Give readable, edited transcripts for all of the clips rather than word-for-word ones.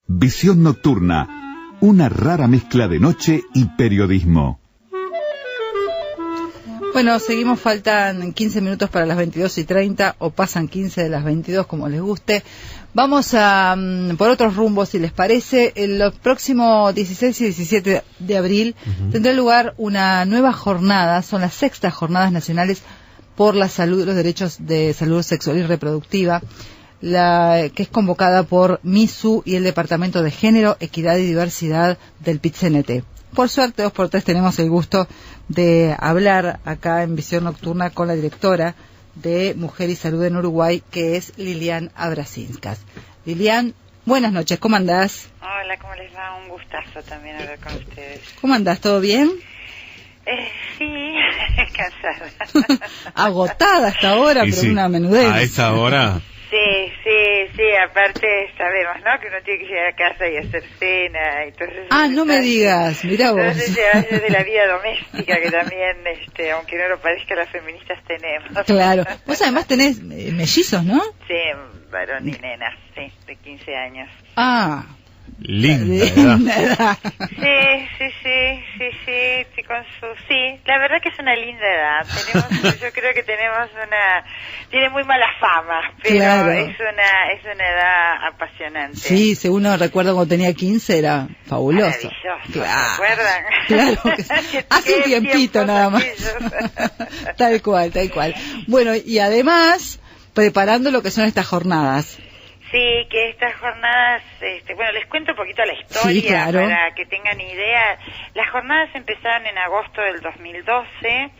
Visión Nocturna, una rara mezcla de noche y periodismo. Bueno, seguimos, faltan 15 minutos para las 22:30, o pasan 15 de las 22, como les guste. Vamos a por otros rumbos, si les parece. El próximo 16 y 17 de abril tendrá lugar una nueva jornada, son las 6ª Jornadas Nacionales por la Salud, los Derechos de Salud Sexual y Reproductiva, que es convocada por MISU y el Departamento de Género, Equidad y Diversidad del PIT-CNT. Por suerte, 2x3 tenemos el gusto de hablar acá en Visión Nocturna con la directora de Mujer y Salud en Uruguay, que es Lilian Abrasinskas. Lilian, buenas noches, ¿cómo andás? Hola, ¿cómo les va? Un gustazo también hablar con ustedes. ¿Cómo andás? ¿Todo bien? Sí, cansada. Agotada hasta ahora, pero sí, una menudez. A esta hora... Sí, aparte sabemos, ¿no? Que uno tiene que llegar a casa y hacer cena, entonces... no me digas, mirá vos. Entonces ya de la vida doméstica, que también, aunque no lo parezca, las feministas tenemos. Claro, vos además tenés mellizos, ¿no? Sí, varón y nena, sí, de 15 años. Linda edad. Sí, con sí, la verdad que es una linda edad. Yo creo que tiene muy mala fama, pero claro, es una edad apasionante. Sí, si uno recuerda cuando tenía 15 era fabuloso. Maravilloso, claro. ¿se acuerdan? Claro, hace un tiempito nada más. Tal cual. Bueno, y además preparando lo que son estas jornadas. Sí, que estas jornadas, bueno, les cuento un poquito la historia, sí, claro, para que tengan idea. Las jornadas empezaron en agosto del 2012,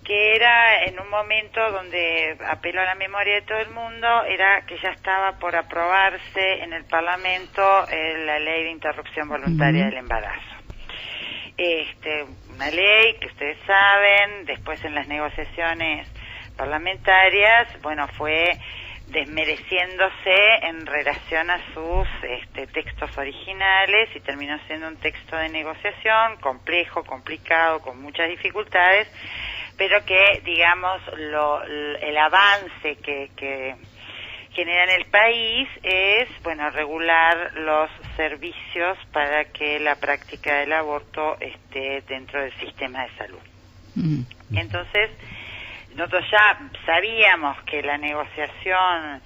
que era en un momento donde, apelo a la memoria de todo el mundo, era que ya estaba por aprobarse en el Parlamento la ley de interrupción voluntaria del embarazo. Una ley que ustedes saben, después en las negociaciones parlamentarias, bueno, fue desmereciéndose en relación a sus textos originales y terminó siendo un texto de negociación complejo, complicado, con muchas dificultades, pero que, digamos, el avance que genera en el país es, bueno, regular los servicios para que la práctica del aborto esté dentro del sistema de salud. Entonces, nosotros ya sabíamos que la negociación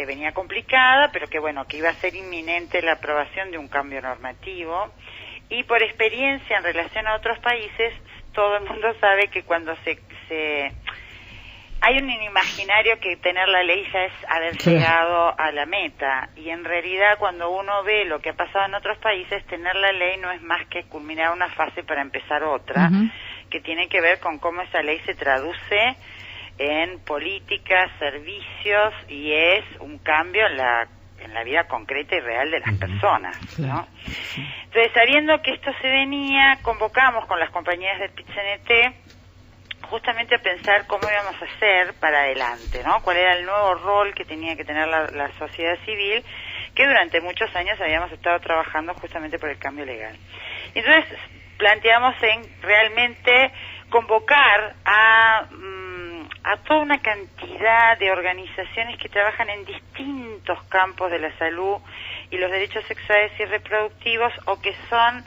venía complicada, pero que bueno, que iba a ser inminente la aprobación de un cambio normativo, y por experiencia en relación a otros países, todo el mundo sabe que cuando hay un imaginario que tener la ley ya es haber llegado a la meta, y en realidad cuando uno ve lo que ha pasado en otros países, tener la ley no es más que culminar una fase para empezar otra, que tiene que ver con cómo esa ley se traduce en políticas, servicios, y es un cambio en la vida concreta y real de las personas, ¿no? Entonces, sabiendo que esto se venía, convocamos con las compañías del PIT-CNT justamente a pensar cómo íbamos a hacer para adelante, ¿no? Cuál era el nuevo rol que tenía que tener la sociedad civil, que durante muchos años habíamos estado trabajando justamente por el cambio legal. Entonces, planteamos en realmente convocar a toda una cantidad de organizaciones que trabajan en distintos campos de la salud y los derechos sexuales y reproductivos, o que son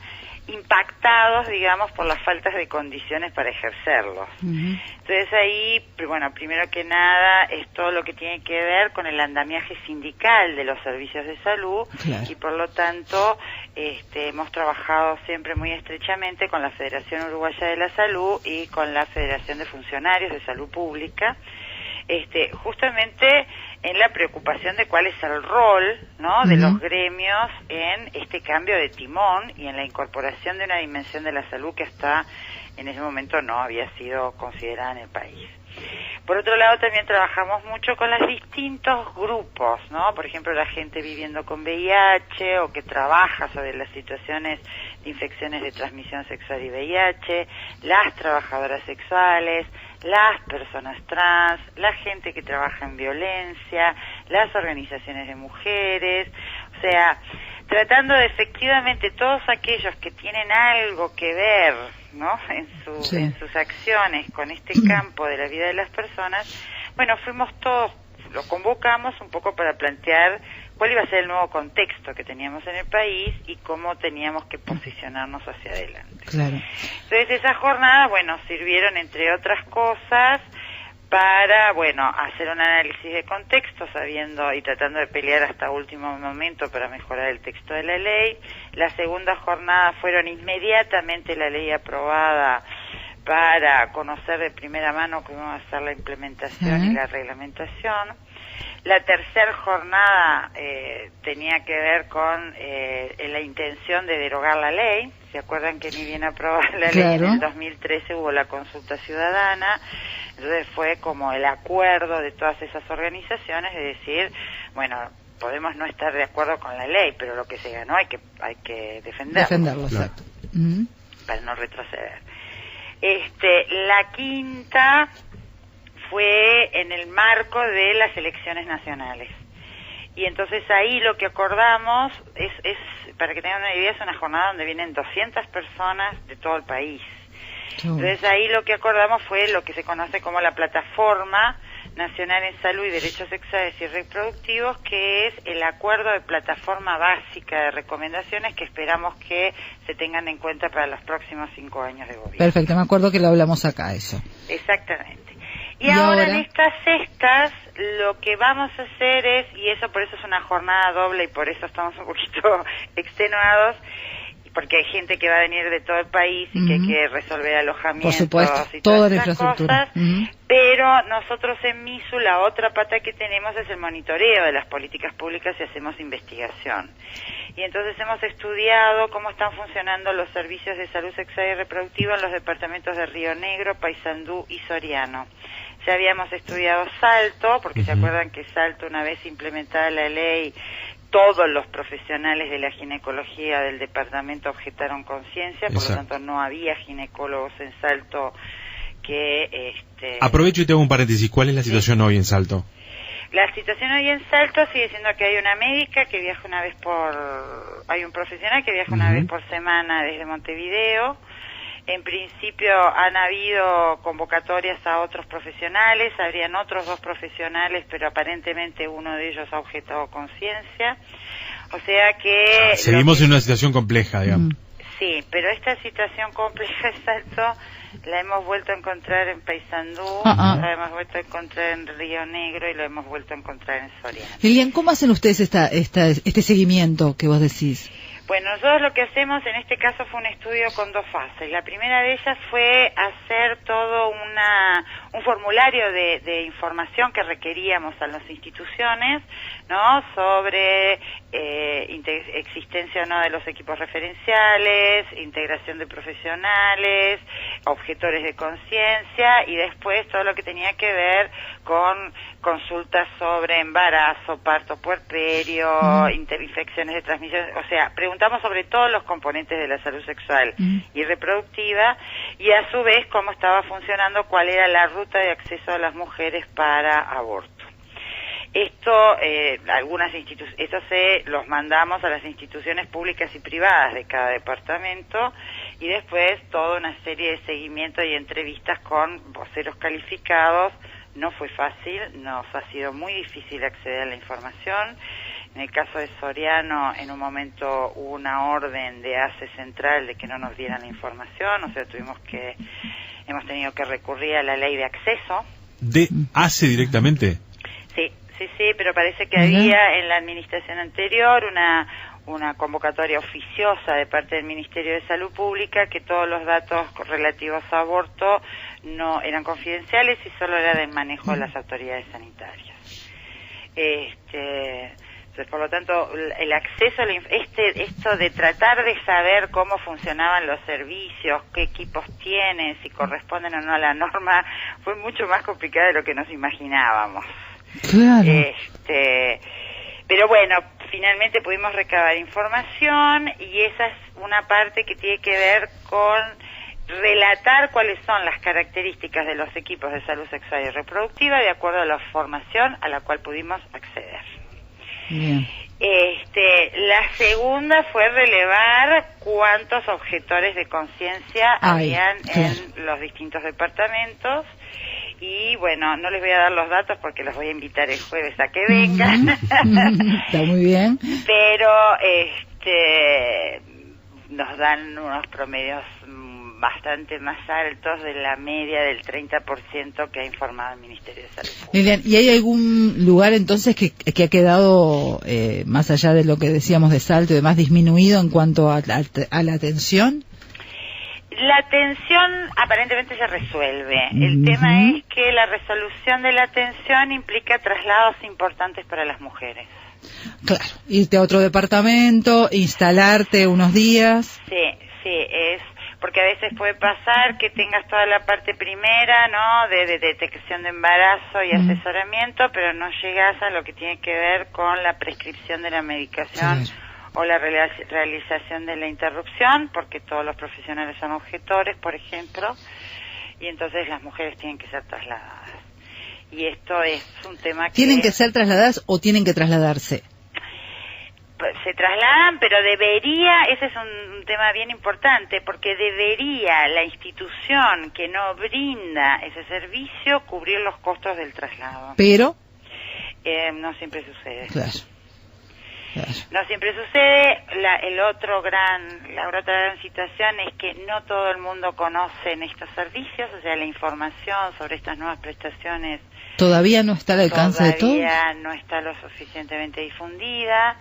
impactados, digamos, por las faltas de condiciones para ejercerlos. Entonces ahí, bueno, primero que nada es todo lo que tiene que ver con el andamiaje sindical de los servicios de salud, y por lo tanto hemos trabajado siempre muy estrechamente con la Federación Uruguaya de la Salud y con la Federación de Funcionarios de Salud Pública, justamente en la preocupación de cuál es el rol, ¿no?, de los gremios en este cambio de timón y en la incorporación de una dimensión de la salud que hasta en ese momento no había sido considerada en el país. Por otro lado, también trabajamos mucho con los distintos grupos, ¿no? Por ejemplo, la gente viviendo con VIH, o que trabaja sobre las situaciones de infecciones de transmisión sexual y VIH, las trabajadoras sexuales, las personas trans, la gente que trabaja en violencia, las organizaciones de mujeres, o sea, tratando de efectivamente todos aquellos que tienen algo que ver, ¿no?, en sus acciones con este campo de la vida de las personas. Bueno, fuimos todos, lo convocamos un poco para plantear cuál iba a ser el nuevo contexto que teníamos en el país y cómo teníamos que posicionarnos hacia adelante. Claro. Entonces esas jornadas, bueno, sirvieron entre otras cosas para, bueno, hacer un análisis de contexto, sabiendo y tratando de pelear hasta último momento para mejorar el texto de la ley. La segunda jornada fueron inmediatamente la ley aprobada para conocer de primera mano cómo va a ser la implementación y la reglamentación. La tercera jornada tenía que ver con la intención de derogar la ley. ¿Se acuerdan que ni bien aprobada la ley en el 2013 hubo la consulta ciudadana? Entonces fue como el acuerdo de todas esas organizaciones de decir, bueno, podemos no estar de acuerdo con la ley, pero lo que se ganó hay que defenderlo, exacto. Para no retroceder. La quinta fue en el marco de las elecciones nacionales. Y entonces ahí lo que acordamos es para que tengan una idea, es una jornada donde vienen 200 personas de todo el país. Entonces ahí lo que acordamos fue lo que se conoce como la Plataforma Nacional en Salud y Derechos Sexuales y Reproductivos, que es el acuerdo de plataforma básica de recomendaciones que esperamos que se tengan en cuenta para los próximos 5 años de gobierno. Perfecto, me acuerdo que lo hablamos acá, eso. Exactamente. Y ahora en estas sextas lo que vamos a hacer es, y eso por eso es una jornada doble y por eso estamos un poquito extenuados, porque hay gente que va a venir de todo el país y que hay que resolver alojamientos, por supuesto, y toda la esas infraestructura. Cosas, pero nosotros en MISU la otra pata que tenemos es el monitoreo de las políticas públicas y hacemos investigación. Y entonces hemos estudiado cómo están funcionando los servicios de salud sexual y reproductiva en los departamentos de Río Negro, Paysandú y Soriano. Ya habíamos estudiado Salto, porque se acuerdan que Salto, una vez implementada la ley, todos los profesionales de la ginecología del departamento objetaron conciencia, por lo tanto no había ginecólogos en Salto que... Aprovecho y te hago un paréntesis. ¿Cuál es la situación hoy en Salto? La situación hoy en Salto sigue siendo que hay una médica que viaja una vez hay un profesional que viaja una vez por semana desde Montevideo. En principio han habido convocatorias a otros profesionales, habrían otros 2 profesionales, pero aparentemente uno de ellos ha objetado conciencia. O sea que... Seguimos en una situación compleja, digamos. Sí, pero esta situación compleja de Salto la hemos vuelto a encontrar en Paysandú, la hemos vuelto a encontrar en Río Negro y lo hemos vuelto a encontrar en Soriano. Lilian, ¿cómo hacen ustedes este seguimiento que vos decís? Bueno, nosotros lo que hacemos en este caso fue un estudio con 2 fases. La primera de ellas fue hacer todo un formulario de información que requeríamos a las instituciones, ¿no? Sobre existencia o no de los equipos referenciales, integración de profesionales, objetores de conciencia y después todo lo que tenía que ver con consultas sobre embarazo, parto puerperio, infecciones de transmisión, o sea, preguntamos sobre todos los componentes de la salud sexual y reproductiva y a su vez cómo estaba funcionando, cuál era la ruta de acceso de las mujeres para aborto. Esto, esto los mandamos a las instituciones públicas y privadas de cada departamento y después toda una serie de seguimientos y entrevistas con voceros calificados. No fue fácil, nos ha sido muy difícil acceder a la información. En el caso de Soriano, en un momento hubo una orden de ACE Central de que no nos dieran la información, o sea, hemos tenido que recurrir a la ley de acceso. ¿De ACE directamente? Sí, pero parece que había en la administración anterior una convocatoria oficiosa de parte del Ministerio de Salud Pública que todos los datos relativos a aborto no eran confidenciales y solo era del manejo de las autoridades sanitarias. Entonces, por lo tanto, el acceso a esto de tratar de saber cómo funcionaban los servicios, qué equipos tienen, si corresponden o no a la norma, fue mucho más complicado de lo que nos imaginábamos. Claro. Pero bueno, finalmente pudimos recabar información y esa es una parte que tiene que ver con relatar cuáles son las características de los equipos de salud sexual y reproductiva de acuerdo a la formación a la cual pudimos acceder. Bien. La segunda fue relevar cuántos objetores de conciencia habían en los distintos departamentos Y bueno, no les voy a dar los datos porque los voy a invitar el jueves a que vengan. Está muy bien. Pero nos dan unos promedios bastante más altos de la media del 30% que ha informado el Ministerio de Salud Pública. Lilian, ¿y hay algún lugar entonces que ha quedado, más allá de lo que decíamos de Salto y demás, disminuido en cuanto a la atención? La atención aparentemente se resuelve. El tema es que la resolución de la atención implica traslados importantes para las mujeres. Claro, irte a otro departamento, instalarte unos días. Sí, es porque a veces puede pasar que tengas toda la parte primera, ¿no?, de detección de embarazo y asesoramiento, pero no llegas a lo que tiene que ver con la prescripción de la medicación. Claro. O la realización de la interrupción, porque todos los profesionales son objetores, por ejemplo, y entonces las mujeres tienen que ser trasladadas. Y esto es un tema que... ¿Tienen que ser trasladadas o tienen que trasladarse? Se trasladan, pero ese es un tema bien importante, porque debería la institución que no brinda ese servicio cubrir los costos del traslado. Pero... no siempre sucede. Claro. No siempre sucede. La otra gran situación es que no todo el mundo conoce estos servicios, o sea, la información sobre estas nuevas prestaciones todavía no está al alcance de todos. Todavía no está lo suficientemente difundida,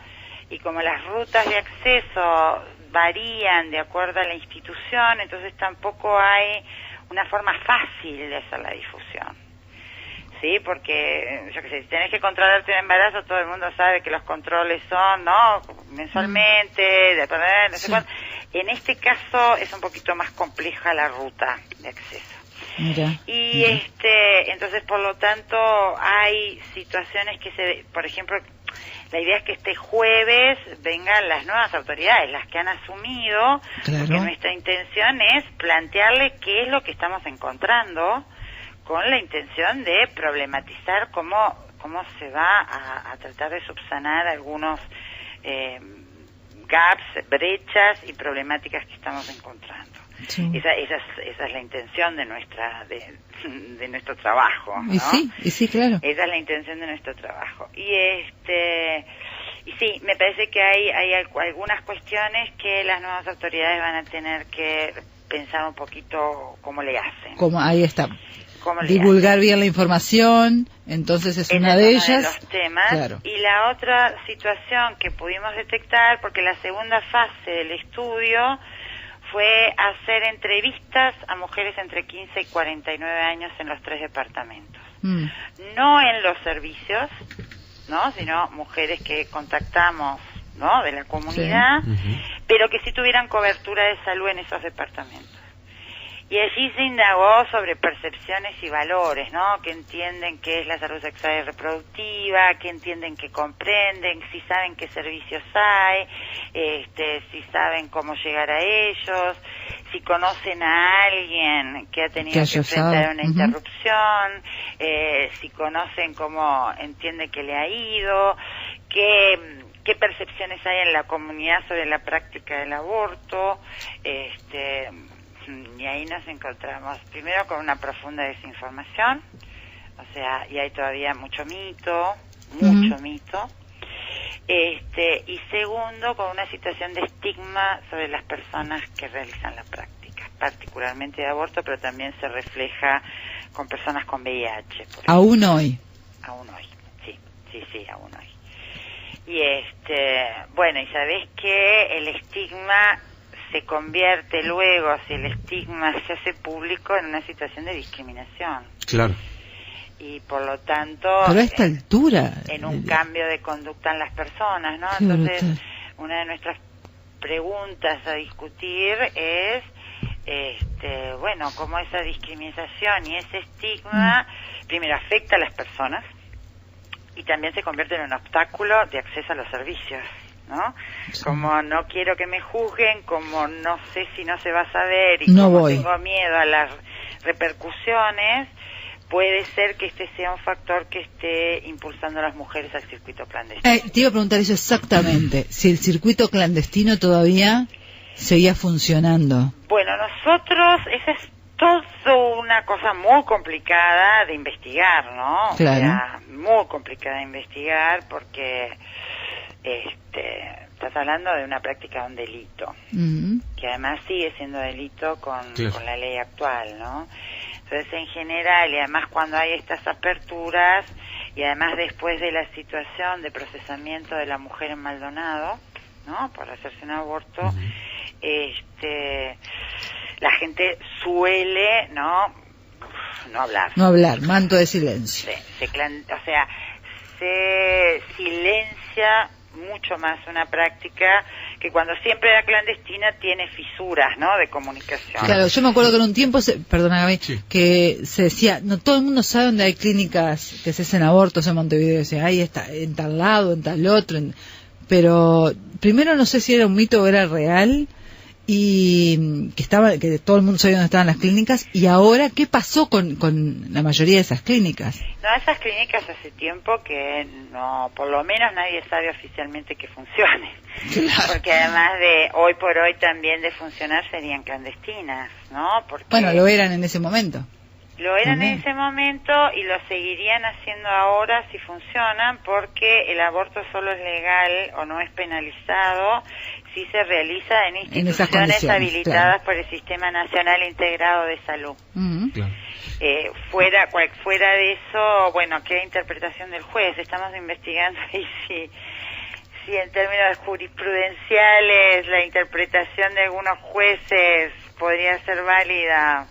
y como las rutas de acceso varían de acuerdo a la institución, entonces tampoco hay una forma fácil de hacer la difusión. Sí, porque, yo qué sé, si tenés que controlarte un embarazo, todo el mundo sabe que los controles son, ¿no?, mensualmente, no sé cuánto. En este caso es un poquito más compleja la ruta de acceso. Entonces, por lo tanto, hay situaciones que por ejemplo, la idea es que este jueves vengan las nuevas autoridades, las que han asumido, porque nuestra intención es plantearle qué es lo que estamos encontrando, con la intención de problematizar cómo se va a tratar de subsanar algunos gaps, brechas y problemáticas que estamos encontrando. Sí. Esa es la intención de nuestro trabajo, ¿no? Y sí, claro. Esa es la intención de nuestro trabajo. Y sí, me parece que hay algunas cuestiones que las nuevas autoridades van a tener que pensar un poquito cómo le hacen. Ahí está. Divulgar bien la información, entonces es una de ellas. De los temas. Claro. Y la otra situación que pudimos detectar, porque la segunda fase del estudio fue hacer entrevistas a mujeres entre 15 y 49 años en los 3 departamentos. No en los servicios, ¿no?, sino mujeres que contactamos, ¿no?, de la comunidad, pero que sí tuvieran cobertura de salud en esos departamentos. Y allí se indagó sobre percepciones y valores, ¿no?, que entienden qué es la salud sexual y reproductiva, que entienden, que comprenden, si saben qué servicios hay, si saben cómo llegar a ellos, si conocen a alguien que ha tenido que enfrentar una interrupción, si conocen cómo entiende que le ha ido, qué percepciones hay en la comunidad sobre la práctica del aborto, y ahí nos encontramos primero con una profunda desinformación, o sea, y hay todavía mucho mito, y segundo, con una situación de estigma sobre las personas que realizan la práctica, particularmente de aborto, pero también se refleja con personas con VIH. ¿Aún hoy? Aún hoy, sí, aún hoy. Y bueno, y sabés que el estigma se convierte luego, si el estigma se hace público, en una situación de discriminación. Claro. Y por lo tanto... Pero a esta altura... En un cambio de conducta en las personas, ¿no? Claro, entonces, una de nuestras preguntas a discutir es, bueno, cómo esa discriminación y ese estigma, primero, afecta a las personas y también se convierte en un obstáculo de acceso a los servicios, ¿no? Sí. Como no quiero que me juzguen, como no sé si no se va a saber y no como voy. Tengo miedo a las repercusiones, puede ser que este sea un factor que esté impulsando a las mujeres al circuito clandestino. Te iba a preguntar eso exactamente, si el circuito clandestino todavía seguía funcionando. Bueno, nosotros, esa es todo una cosa muy complicada de investigar, ¿no? Claro. O sea, muy complicada de investigar porque estás hablando de una práctica de un delito, que además sigue siendo delito con la ley actual, ¿no? Entonces, en general, y además cuando hay estas aperturas, y además después de la situación de procesamiento de la mujer en Maldonado, ¿no? Por hacerse un aborto, la gente suele no hablar. No hablar, manto de silencio. Se silencia mucho más una práctica que cuando siempre era clandestina tiene fisuras, ¿no? De comunicación. Claro, yo me acuerdo que en un tiempo, perdona Gaby, que se decía, no todo el mundo sabe dónde hay clínicas que se hacen abortos en Montevideo, decía, ahí está, en tal lado, en tal otro, pero primero no sé si era un mito o era real, y que todo el mundo sabía dónde estaban las clínicas, y ahora ¿qué pasó con la mayoría de esas clínicas? No, esas clínicas hace tiempo que no, por lo menos nadie sabe oficialmente que funcionen. Claro. Porque además de hoy por hoy también de funcionar serían clandestinas, ¿no? Porque bueno, lo eran en ese momento. Lo eran en ese momento y lo seguirían haciendo ahora si funcionan, porque el aborto solo es legal o no es penalizado si se realiza en instituciones habilitadas por el Sistema Nacional Integrado de Salud. Fuera de eso, bueno, queda interpretación del juez. Estamos investigando y si en términos jurisprudenciales la interpretación de algunos jueces podría ser válida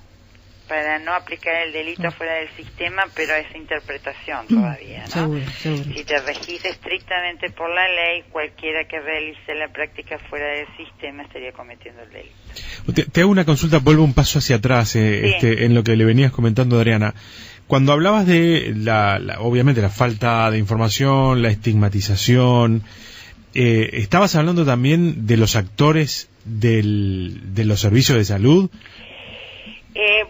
para no aplicar el delito fuera del sistema, pero es interpretación todavía, ¿no? Seguro. Si te regís estrictamente por la ley, cualquiera que realice la práctica fuera del sistema estaría cometiendo el delito. Te hago una consulta, vuelvo un paso hacia atrás en lo que le venías comentando, Adriana. Cuando hablabas de obviamente la falta de información, la estigmatización, estabas hablando también de los actores de los servicios de salud.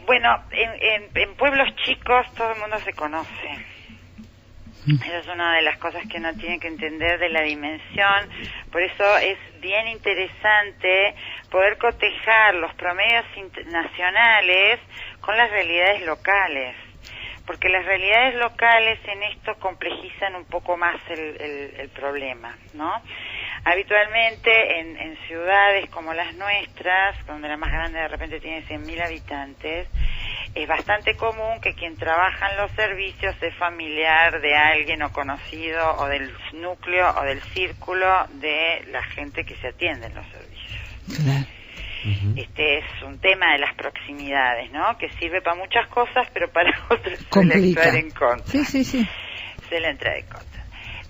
Bueno, en pueblos chicos todo el mundo se conoce. Esa es una de las cosas que uno tiene que entender de la dimensión. Por eso es bien interesante poder cotejar los promedios nacionales con las realidades locales, porque las realidades locales en esto complejizan un poco más el problema, ¿no? Habitualmente en ciudades como las nuestras, donde la más grande de repente tiene 100.000 habitantes, es bastante común que quien trabaja en los servicios es familiar de alguien o conocido, o del núcleo o del círculo de la gente que se atiende en los servicios. Claro. Este es un tema de las proximidades, ¿no? Que sirve para muchas cosas, pero para otras suele entrar en contra. Sí. Suele entrar en contra.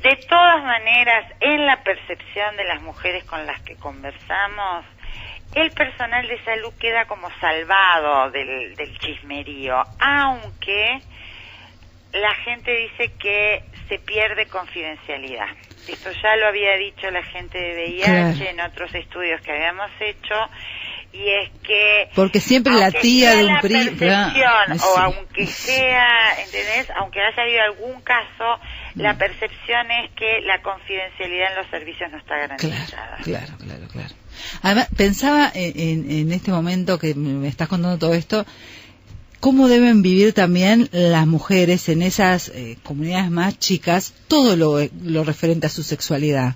De todas maneras, en la percepción de las mujeres con las que conversamos, el personal de salud queda como salvado del chismerío, aunque la gente dice que se pierde confidencialidad. Esto ya lo había dicho la gente de VIH en otros estudios que habíamos hecho, y es que porque siempre la tía de un primo, o aunque sea, ¿entendés? Aunque haya habido algún caso, la percepción es que la confidencialidad en los servicios no está garantizada. Claro. Además, pensaba en este momento que me estás contando todo esto, cómo deben vivir también las mujeres en esas comunidades más chicas todo lo referente a su sexualidad.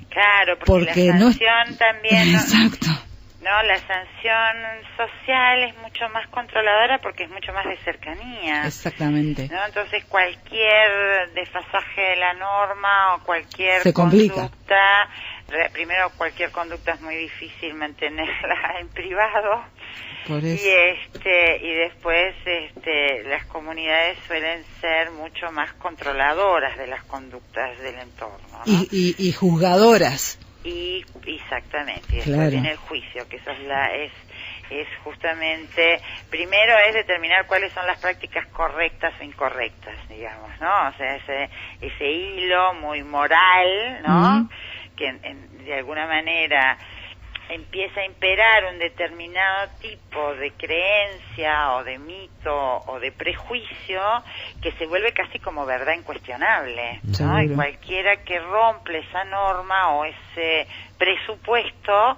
Claro, porque la sanción también... Exacto. No, la sanción social es mucho más controladora porque es mucho más de cercanía. Exactamente. ¿No? Entonces cualquier desfasaje de la norma o cualquier conducta, primero cualquier conducta es muy difícil mantenerla en privado. Por eso. Y después las comunidades suelen ser mucho más controladoras de las conductas del entorno, ¿no? Y juzgadoras. Y exactamente, y después viene el juicio, que eso es justamente, primero es determinar cuáles son las prácticas correctas o incorrectas, digamos, ¿no? O sea, ese hilo muy moral, ¿no? Que de alguna manera empieza a imperar un determinado tipo de creencia o de mito o de prejuicio que se vuelve casi como verdad incuestionable, ¿no? Y cualquiera que rompe esa norma o ese presupuesto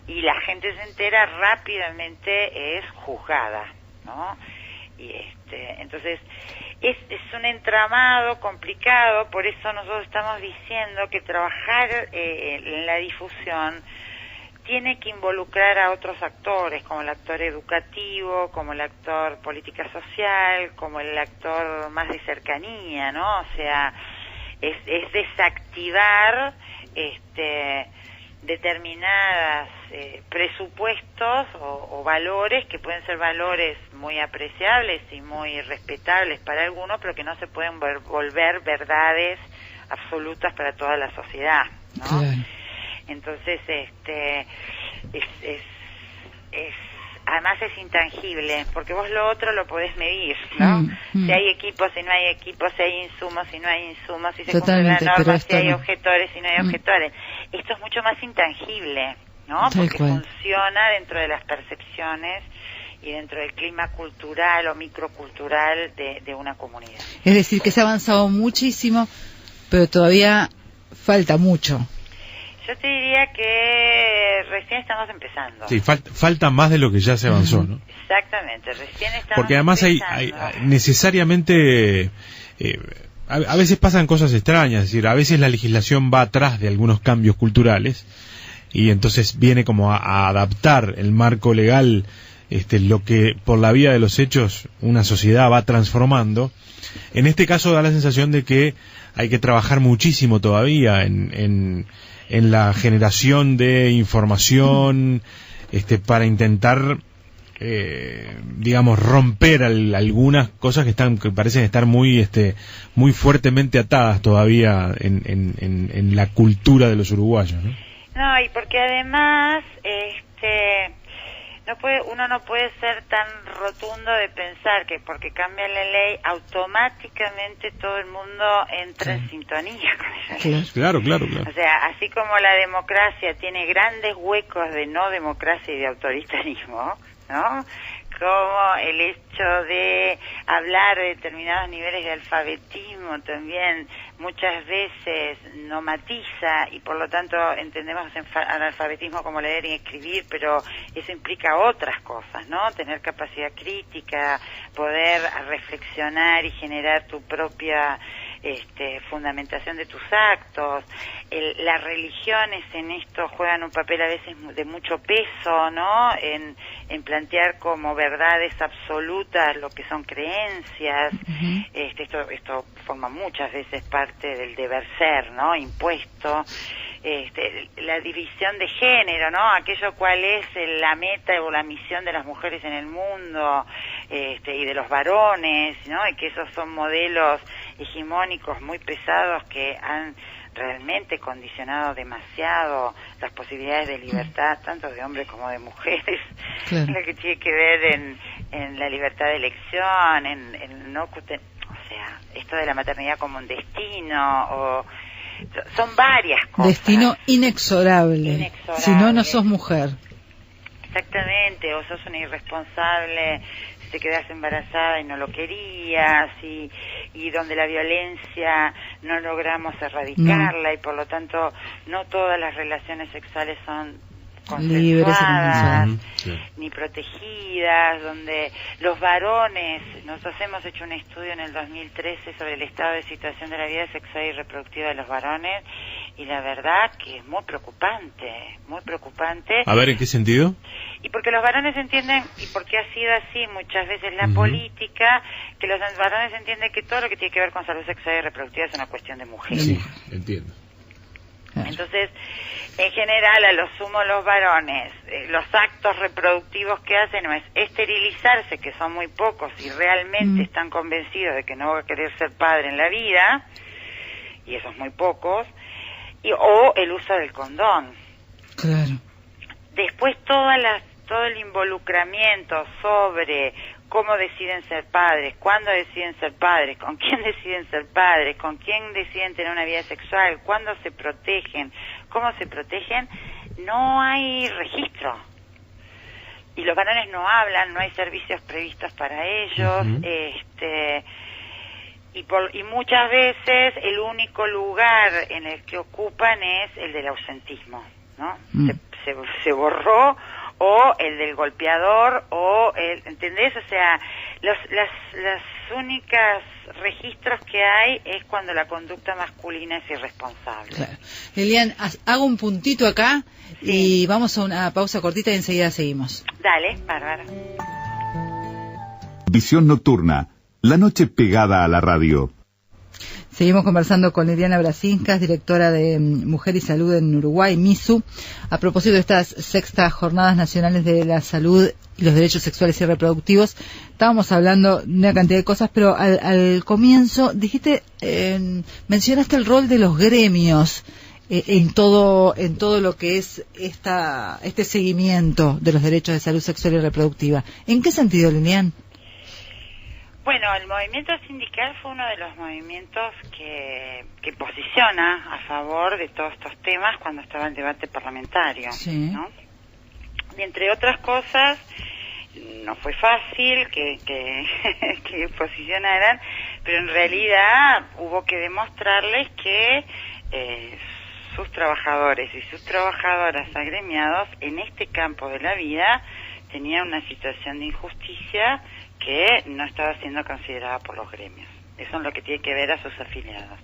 y la gente se entera, rápidamente es juzgada, ¿no? Y entonces es un entramado complicado. Por eso nosotros estamos diciendo que trabajar en la difusión tiene que involucrar a otros actores, como el actor educativo, como el actor política social, como el actor más de cercanía, ¿no? O sea, es desactivar determinadas presupuestos o valores que pueden ser valores muy apreciables y muy respetables para algunos, pero que no se pueden volver verdades absolutas para toda la sociedad, ¿no? Claro. Entonces, además es intangible, porque vos lo otro lo podés medir, ¿no? Si hay equipos, si no hay equipos, si hay insumos, si no hay insumos, si se cumplen las normas, si hay objetores, si no hay objetores. Esto es mucho más intangible, ¿no? Porque funciona dentro de las percepciones y dentro del clima cultural o microcultural de una comunidad. Es decir, que se ha avanzado muchísimo, pero todavía falta mucho. Yo te diría que recién estamos empezando. Sí, falta más de lo que ya se avanzó, ¿no? Exactamente, recién estamos Porque además hay necesariamente... a veces pasan cosas extrañas, es decir, a veces la legislación va atrás de algunos cambios culturales y entonces viene como a adaptar el marco legal, lo que por la vía de los hechos una sociedad va transformando. En este caso da la sensación de que hay que trabajar muchísimo todavía en la generación de información, para intentar, digamos, romper algunas cosas que parecen estar muy fuertemente atadas todavía en la cultura de los uruguayos, ¿no? No, y porque además, uno no puede ser tan rotundo de pensar que porque cambia la ley automáticamente todo el mundo entra en sintonía con esa ley. Claro. O sea, así como la democracia tiene grandes huecos de no democracia y de autoritarismo, ¿no? Como el hecho de hablar de determinados niveles de alfabetismo también muchas veces no matiza, y por lo tanto entendemos analfabetismo como leer y escribir, pero eso implica otras cosas, ¿no? Tener capacidad crítica, poder reflexionar y generar tu propia fundamentación de tus actos. Las religiones en esto juegan un papel a veces de mucho peso, ¿no? En plantear como verdades absolutas lo que son creencias. Esto forma muchas veces parte del deber ser, ¿no? Impuesto. La división de género, ¿no? Aquello cuál es la meta o la misión de las mujeres en el mundo, y de los varones, ¿no? Y que esos son modelos hegemónicos muy pesados que han realmente condicionado demasiado las posibilidades de libertad, tanto de hombres como de mujeres, claro. Lo que tiene que ver en la libertad de elección, en no, o sea, esto de la maternidad como un destino, son varias cosas. Destino inexorable. Si no sos mujer. Exactamente, o sos una irresponsable si te quedas embarazada y no lo querías, y donde la violencia no logramos erradicarla, y por lo tanto no todas las relaciones sexuales son consensuadas ni protegidas, donde los varones, nosotros hemos hecho un estudio en el 2013 sobre el estado de situación de la vida sexual y reproductiva de los varones, y la verdad que es muy preocupante, muy preocupante. A ver, ¿en qué sentido? Y porque los varones entienden, y porque ha sido así muchas veces la política, que los varones entienden que todo lo que tiene que ver con salud sexual y reproductiva es una cuestión de mujeres. Sí, entiendo. Entonces, en general, a lo sumo los varones, los actos reproductivos que hacen no es esterilizarse, que son muy pocos y realmente están convencidos de que no va a querer ser padre en la vida, y esos muy pocos, o el uso del condón. Claro. Después todo el involucramiento sobre cómo deciden ser padres, cuándo deciden ser padres, con quién deciden ser padres, con quién deciden tener una vida sexual, cuándo se protegen, cómo se protegen, no hay registro. Y los varones no hablan, no hay servicios previstos para ellos, y muchas veces el único lugar en el que ocupan es el del ausentismo. ¿no? Se borró, o el del golpeador, o el, ¿entendés? O sea, las únicas registros que hay es cuando la conducta masculina es irresponsable. Claro. Lilian, hago un puntito acá y vamos a una pausa cortita y enseguida seguimos. Dale, bárbaro. Visión nocturna, la noche pegada a la radio. Seguimos conversando con Liliana Brasinskas, directora de Mujer y Salud en Uruguay, MISU, a propósito de estas sextas Jornadas Nacionales de la Salud y los Derechos Sexuales y Reproductivos. Estábamos hablando de una cantidad de cosas, pero al comienzo dijiste, mencionaste el rol de los gremios en todo lo que es este seguimiento de los derechos de salud sexual y reproductiva. ¿En qué sentido, Lilian? Bueno, el movimiento sindical fue uno de los movimientos que posiciona a favor de todos estos temas cuando estaba el debate parlamentario, sí, ¿no? Y entre otras cosas, no fue fácil que posicionaran, pero en realidad hubo que demostrarles que sus trabajadores y sus trabajadoras agremiados en este campo de la vida tenían una situación de injusticia que no estaba siendo considerada por los gremios. Eso es lo que tiene que ver a sus afiliados.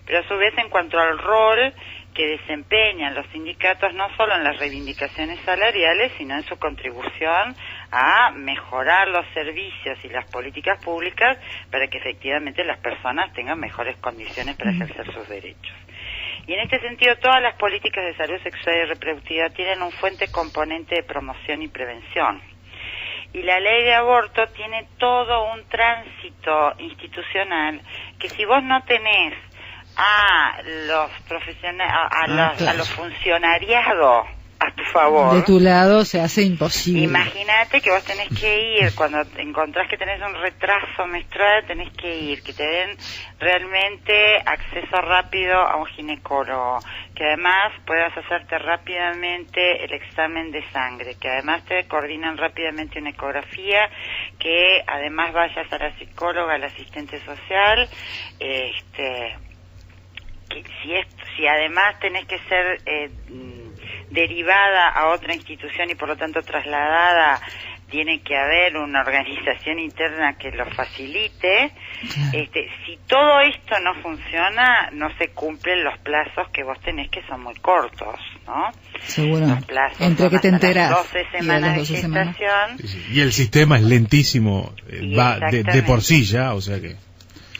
Pero a su vez, en cuanto al rol que desempeñan los sindicatos, no solo en las reivindicaciones salariales, sino en su contribución a mejorar los servicios y las políticas públicas para que efectivamente las personas tengan mejores condiciones para ejercer sus derechos. Y en este sentido, todas las políticas de salud sexual y reproductiva tienen un fuerte componente de promoción y prevención. Y la ley de aborto tiene todo un tránsito institucional que si vos no tenés a los profesionales, a los funcionariados a tu favor, de tu lado, se hace imposible. Imagínate que vos tenés que ir, cuando encontrás que tenés un retraso menstrual, tenés que ir, que te den realmente acceso rápido a un ginecólogo, que además puedas hacerte rápidamente el examen de sangre, que además te coordinan rápidamente una ecografía, que además vayas a la psicóloga, al asistente social, que si además tenés que ser derivada a otra institución y por lo tanto trasladada, tiene que haber una organización interna que lo facilite. Si todo esto no funciona, no se cumplen los plazos que vos tenés, que son muy cortos, ¿no? Seguro. Los plazos entre que te enterás 12 semanas de gestación. Y el sistema es lentísimo, va de por sí ya, o sea que...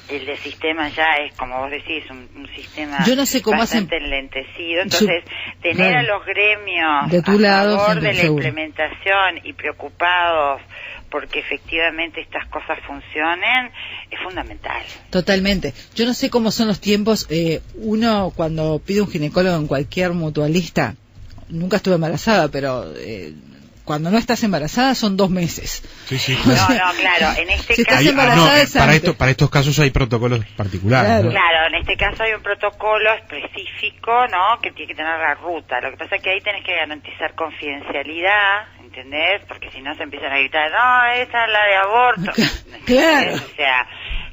El de sistema ya es, como vos decís, un sistema yo no sé cómo bastante enlentecido. Entonces, tener a los gremios de tu lado, a favor de la seguro. implementación y preocupados porque efectivamente estas cosas funcionen es fundamental. Totalmente. Yo no sé cómo son los tiempos. Uno cuando pide un ginecólogo en cualquier mutualista, nunca estuve embarazada, pero... cuando no estás embarazada son 2 meses. Sí, claro. No, claro, en este si caso... estás embarazada para estos casos hay protocolos particulares. Claro. ¿no? Claro, en este caso hay un protocolo específico, ¿no?, que tiene que tener la ruta. Lo que pasa es que ahí tenés que garantizar confidencialidad, ¿entendés? Porque si no se empiezan a gritar, no, esta es la de aborto. Claro. O sea,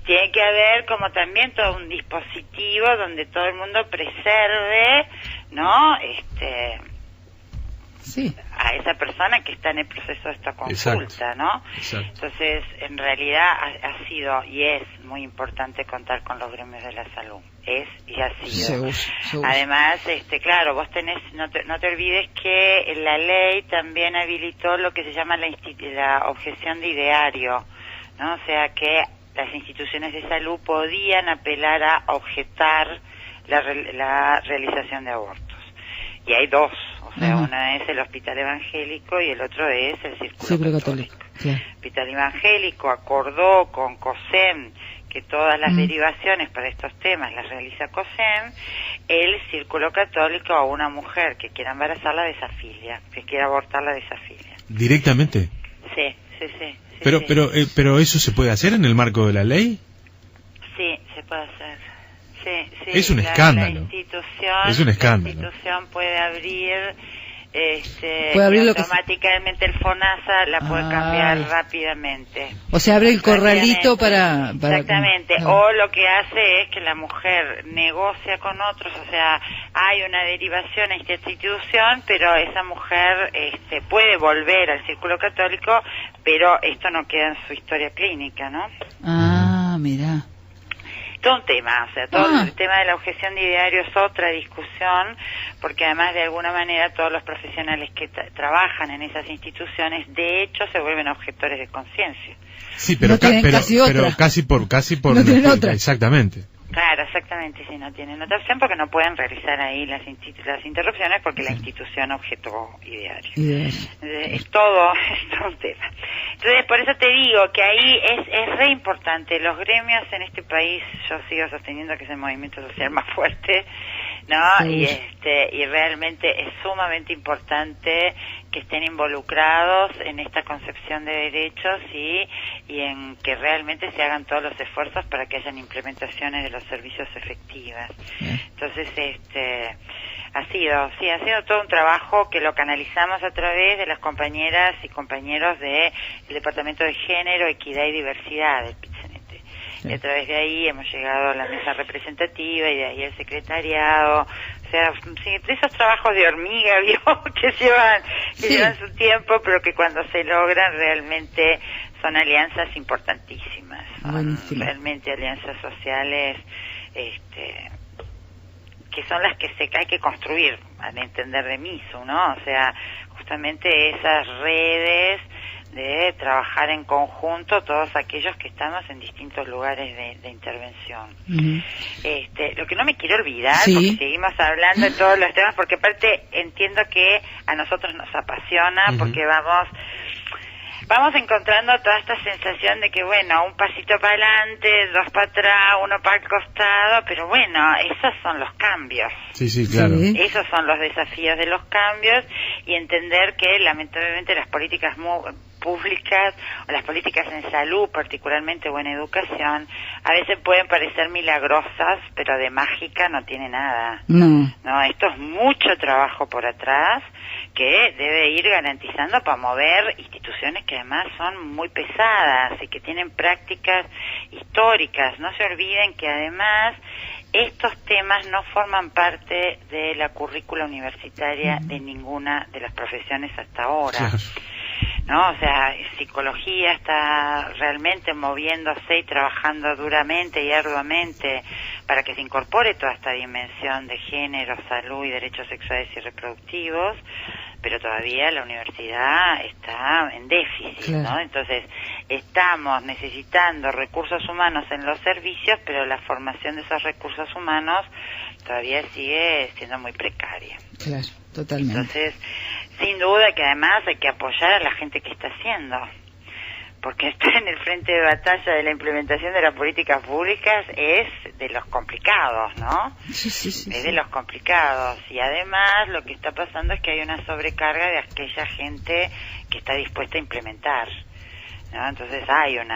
tiene que haber como también todo un dispositivo donde todo el mundo preserve, ¿no?, sí, a esa persona que está en el proceso de esta consulta. Exacto. ¿No? Exacto. Entonces, en realidad ha sido y es muy importante contar con los gremios de la salud. Es y ha sido. Seguro. Además, claro, vos tenés, no te olvides que la ley también habilitó lo que se llama la objeción de ideario, ¿no? O sea que las instituciones de salud podían apelar a objetar la realización de abortos. Y hay 2. O sea, uno es el Hospital Evangélico y el otro es el Círculo Católico. Claro. El Hospital Evangélico acordó con COSEM que todas las derivaciones para estos temas las realiza COSEM. El Círculo Católico, a una mujer que quiera embarazar, la desafilia, que quiera abortar, la desafilia. ¿Directamente? Sí. Pero ¿eso se puede hacer en el marco de la ley? Sí, se puede hacer. Sí, es un escándalo. La es un escándalo. institución puede abrir puede abrir y lo que automáticamente el FONASA la puede cambiar rápidamente. O sea, abre el corralito para exactamente. O lo que hace es que la mujer negocia con otros, o sea, hay una derivación a esta institución, pero esa mujer puede volver al círculo católico, pero esto no queda en su historia clínica, ¿no? Ah, mira. Todo un tema, o sea, todo el tema de la objeción de ideario es otra discusión, porque además de alguna manera todos los profesionales que trabajan en esas instituciones, de hecho, se vuelven objetores de conciencia. Sí, pero, pero casi por no tienen otra. Exactamente. Claro, exactamente, sí, no tienen otra opción porque no pueden realizar ahí las interrupciones porque la institución objetó ideario. Es todo un tema. Entonces, por eso te digo que ahí es re importante. Los gremios en este país, yo sigo sosteniendo que es el movimiento social más fuerte, ¿no? Sí. Y realmente es sumamente importante que estén involucrados en esta concepción de derechos y en que realmente se hagan todos los esfuerzos para que hayan implementaciones de los servicios efectivas. Entonces, ha sido todo un trabajo que lo canalizamos a través de las compañeras y compañeros del Departamento de Género, Equidad y Diversidad del PIT-CNT. Sí. Y a través de ahí hemos llegado a la mesa representativa y de ahí el secretariado. O sea, sí, de esos trabajos de hormiga, que llevan su tiempo, pero que cuando se logran realmente son alianzas importantísimas. Son realmente alianzas sociales, que son las que hay que construir, al entender de MISU, ¿no? O sea, justamente esas redes de trabajar en conjunto todos aquellos que estamos en distintos lugares de intervención. Lo que no me quiero olvidar, porque seguimos hablando de todos los temas, porque aparte entiendo que a nosotros nos apasiona, porque vamos encontrando toda esta sensación de que, bueno, un pasito para adelante, dos para atrás, uno para el costado, pero bueno, esos son los cambios. Sí, claro. Esos son los desafíos de los cambios y entender que, lamentablemente, las políticas públicas o las políticas en salud, particularmente, o en educación, a veces pueden parecer milagrosas, pero de mágica no tiene nada. No, esto es mucho trabajo por atrás que debe ir garantizando para mover instituciones que además son muy pesadas y que tienen prácticas históricas. No se olviden que además estos temas no forman parte de la currícula universitaria de ninguna de las profesiones hasta ahora. Claro. ¿No? O sea, psicología está realmente moviéndose y trabajando duramente y arduamente para que se incorpore toda esta dimensión de género, salud y derechos sexuales y reproductivos, pero todavía la universidad está en déficit, ¿no? Entonces, estamos necesitando recursos humanos en los servicios, pero la formación de esos recursos humanos todavía sigue siendo muy precaria. Claro, totalmente. Entonces, sin duda que además hay que apoyar a la gente que está haciendo, porque estar en el frente de batalla de la implementación de las políticas públicas es de los complicados, ¿no? Sí. Es de los complicados. Y además lo que está pasando es que hay una sobrecarga de aquella gente que está dispuesta a implementar, ¿no? Entonces hay un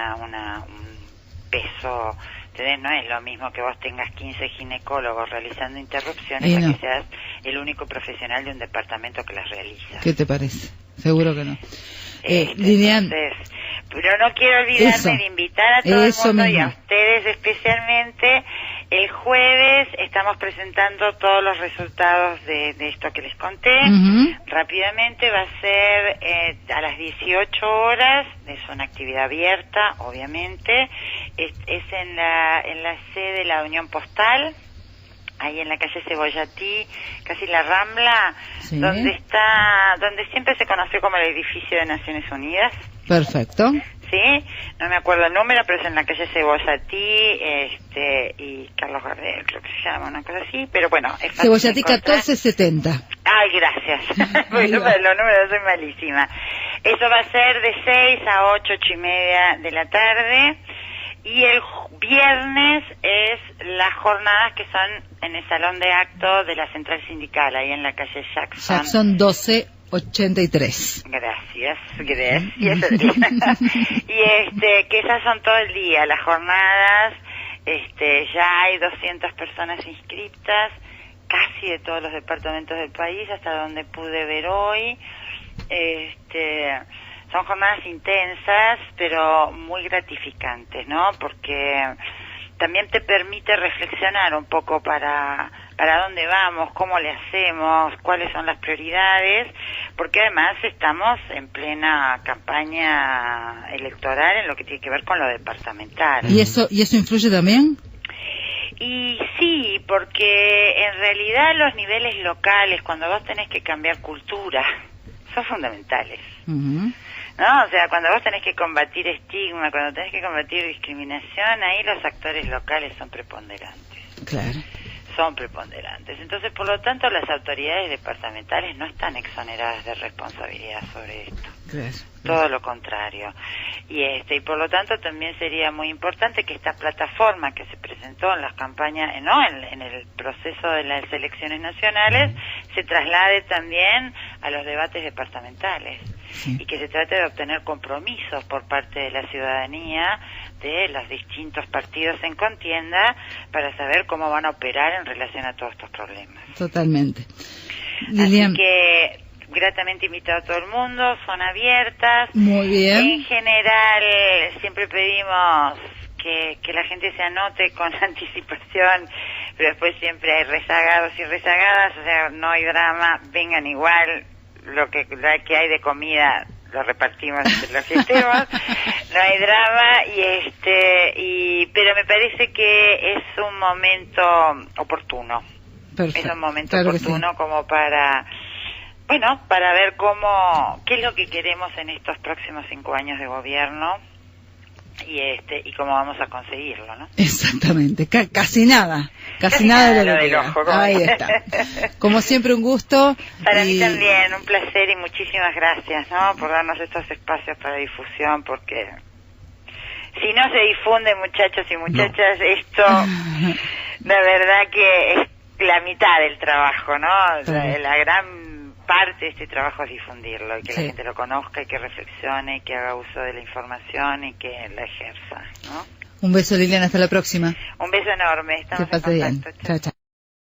peso. Entonces no es lo mismo que vos tengas 15 ginecólogos realizando interrupciones a que seas el único profesional de un departamento que las realiza. ¿Qué te parece? Seguro que no. Lilian, entonces, pero no quiero olvidarme de invitar a todo el mundo y a ustedes especialmente. El jueves estamos presentando todos los resultados de esto que les conté. Rápidamente va a ser a las 18 horas, es una actividad abierta, obviamente. Es en la sede de la Unión Postal, ahí en la calle Cebollatí, casi la Rambla, donde siempre se conoció como el edificio de Naciones Unidas. Perfecto. Sí, no me acuerdo el número, pero es en la calle Cebollatí, y Carlos Gardel, creo que se llama, una cosa así, pero bueno, es fácil Cebollatí 1470. Ay, gracias. Bueno, para los números soy malísima. Eso va a ser de 6 a 8:30 de la tarde. Y el viernes es las jornadas que son en el salón de actos de la Central Sindical, ahí en la calle Jackson. Jackson 1283. Gracias. Y que esas son todo el día, las jornadas, ya hay 200 personas inscriptas casi de todos los departamentos del país, hasta donde pude ver hoy. Son jornadas intensas, pero muy gratificantes, ¿no? Porque también te permite reflexionar un poco para dónde vamos, cómo le hacemos, cuáles son las prioridades, porque además estamos en plena campaña electoral en lo que tiene que ver con lo departamental. ¿Y eso influye también? Y sí, porque en realidad los niveles locales, cuando vos tenés que cambiar cultura, son fundamentales. Uh-huh. ¿No? O sea, cuando vos tenés que combatir estigma, cuando tenés que combatir discriminación, ahí los actores locales son preponderantes. Claro. Son preponderantes. Entonces, por lo tanto, las autoridades departamentales no están exoneradas de responsabilidad sobre esto. Claro. Todo lo contrario. Y por lo tanto también sería muy importante que esta plataforma que se presentó en las campañas, ¿no? en el proceso de las elecciones nacionales, se traslade también a los debates departamentales. Sí. Y que se trate de obtener compromisos por parte de la ciudadanía, de los distintos partidos en contienda, para saber cómo van a operar en relación a todos estos problemas. Totalmente. Así que gratamente invitado a todo el mundo, son abiertas. Muy bien. En general siempre pedimos que la gente se anote con anticipación, pero después siempre hay rezagados y rezagadas, o sea, no hay drama, vengan igual. Lo que hay de comida lo repartimos entre los que estemos, no hay drama, pero me parece que es un momento oportuno. Perfecto. Es un momento oportuno como para ver qué es lo que queremos en estos próximos 5 años de gobierno y cómo vamos a conseguirlo, ¿no? Exactamente, casi nada de lo que queda. Ahí está. Como siempre, un gusto. Para mí también, un placer y muchísimas gracias, ¿no? Por darnos estos espacios para difusión, porque si no se difunde, muchachos y muchachas, esto, la verdad que es la mitad del trabajo, ¿no? La gran parte de este trabajo es difundirlo y que la gente lo conozca y que reflexione y que haga uso de la información y que la ejerza, ¿no? Un beso, Liliana, hasta la próxima. Un beso enorme, estamos en contacto. Chao, chao.